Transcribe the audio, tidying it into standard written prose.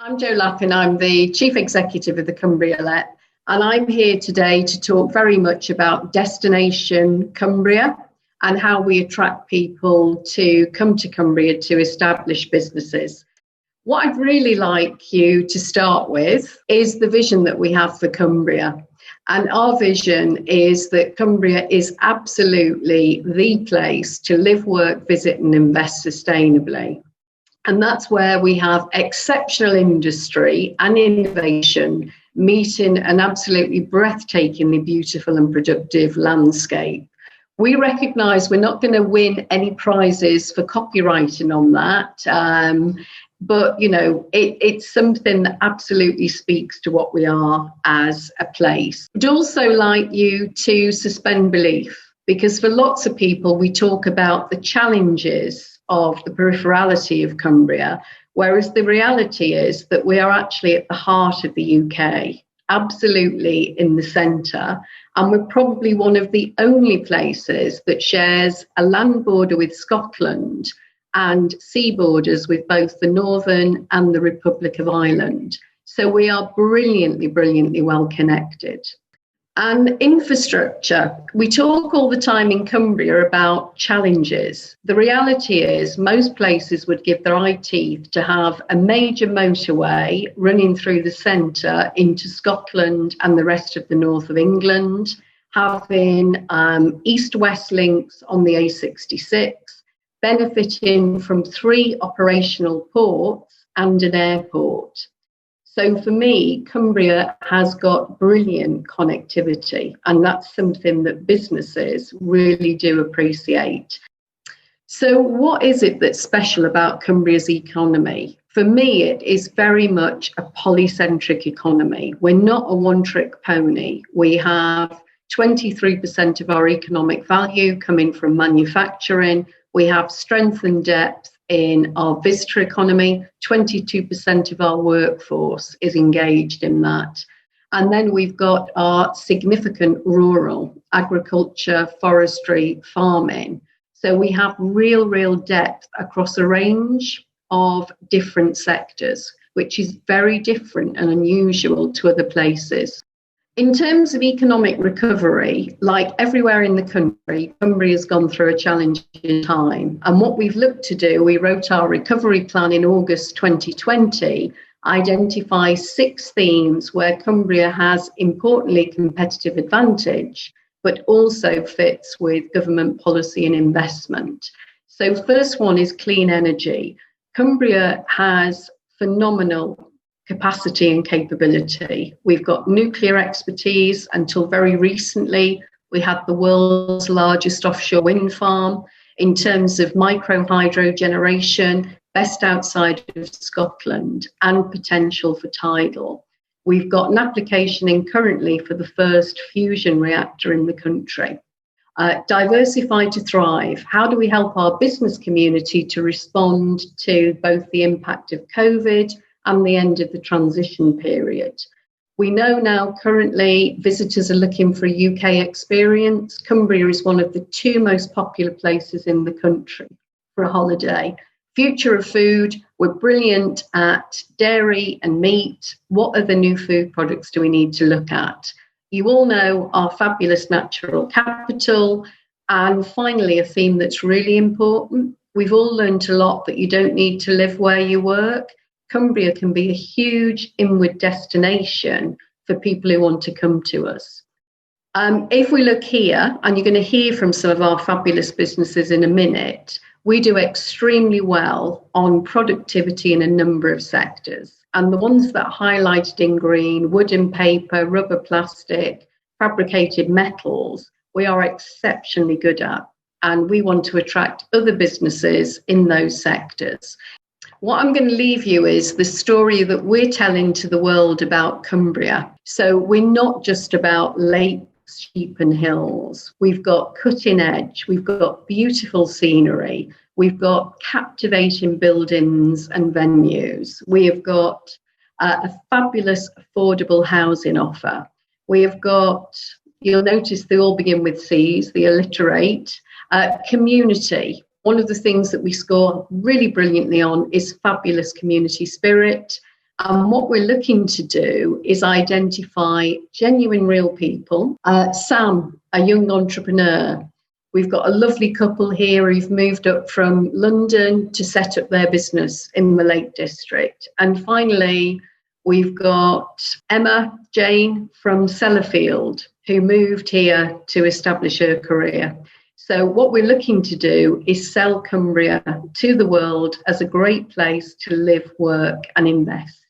I'm Jo Lappin. I'm the Chief Executive of the Cumbria LEP, and I'm here today to talk very much about Destination Cumbria and how we attract people to come to Cumbria to establish businesses. What I'd really like you to start with is the vision that we have for Cumbria. And our vision is that Cumbria is absolutely the place to live, work, visit and invest sustainably. And that's where we have exceptional industry and innovation meeting an absolutely breathtakingly beautiful and productive landscape. We recognise we're not going to win any prizes for copywriting on that, but it's something that absolutely speaks to what we are as a place. I'd also like you to suspend belief, because for lots of people we talk about the challenges of the peripherality of Cumbria, whereas the reality is that we are actually at the heart of the UK, absolutely in the centre, and we're probably one of the only places that shares a land border with Scotland and sea borders with both the Northern and the Republic of Ireland. So we are brilliantly well connected. And infrastructure, we talk all the time in Cumbria about challenges. The reality is most places would give their eye teeth to have a major motorway running through the centre into Scotland and the rest of the north of England, having east-west links on the A66, benefiting from 3 operational ports and an airport. So for me, Cumbria has got brilliant connectivity, and that's something that businesses really do appreciate. So what is it that's special about Cumbria's economy? For me, it is very much a polycentric economy. We're not a one-trick pony. We have 23% of our economic value coming from manufacturing. We have strength and depth in our visitor economy. 22% of our workforce is engaged in that. And then we've got our significant rural agriculture, forestry, farming. So we have real depth across a range of different sectors, which is very different and unusual to other places. In terms of economic recovery, like everywhere in the country, Cumbria has gone through a challenging time. And what we've looked to do, we wrote our recovery plan in August 2020, identify 6 themes where Cumbria has importantly competitive advantage, but also fits with government policy and investment. So first one is clean energy. Cumbria has phenomenal capacity and capability. We've got nuclear expertise. Until very recently, we had the world's largest offshore wind farm. In terms of micro hydro generation, best outside of Scotland, and potential for tidal. We've got an application in currently for the first fusion reactor in the country. Diversify to thrive. How do we help our business community to respond to both the impact of COVID and the end of the transition period? We know now currently visitors are looking for a UK experience. Cumbria is one of the 2 most popular places in the country for a holiday. Future of food, we're brilliant at dairy and meat. What other new food products do we need to look at? You all know our fabulous natural capital. And finally, a theme that's really important. We've all learned a lot that you don't need to live where you work. Cumbria can be a huge inward destination for people who want to come to us. If we look here, and you're going to hear from some of our fabulous businesses in a minute, we do extremely well on productivity in a number of sectors. And the ones that are highlighted in green, wood and paper, rubber, plastic, fabricated metals, we are exceptionally good at. And we want to attract other businesses in those sectors. What I'm going to leave you is the story that we're telling to the world about Cumbria. So we're not just about lakes, sheep and hills. We've got cutting edge. We've got beautiful scenery. We've got captivating buildings and venues. We have got a fabulous affordable housing offer. We have got, you'll notice they all begin with C's, they alliterate. Community. One of the things that we score really brilliantly on is fabulous community spirit. And what we're looking to do is identify genuine, real people. Sam, a young entrepreneur. We've got a lovely couple here who've moved up from London to set up their business in the Lake District. And finally, we've got Emma Jane from Sellafield, who moved here to establish her career. So what we're looking to do is sell Cumbria to the world as a great place to live, work and invest.